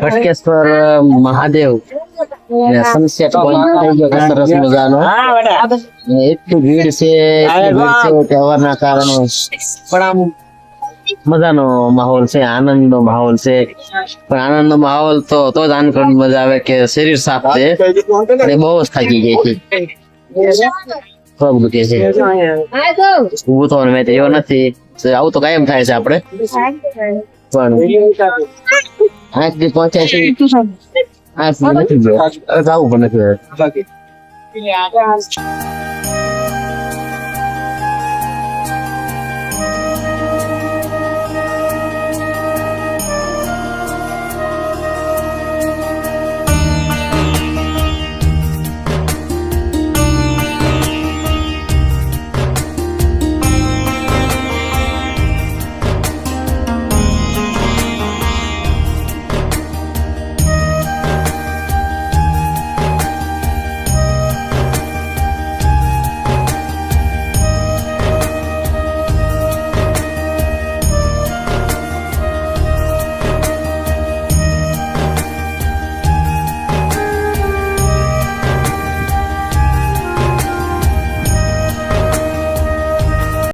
ખટકેશ્વર Mahadev sunset point થઈ ગયો સરસ મજાનો. એટલી ભીડ છે તહેવારના કારણે, પણ આમ મજાનો માહોલ છે, આનંદનો માહોલ છે. પણ આનંદનો માહોલ તો જ આનંદ મજા આવે કે શરીર સાફ છે અને બહુ જ થાકી ગઈ છે. ખૂબ દુખે છે, ઊભું થવાનું મેં એવો નથી. આવું તો કાયમ થાય છે આપણે, પણ આઠ દી પહોંચ્યા છે, આઠ દી નથી જવું પણ નથી.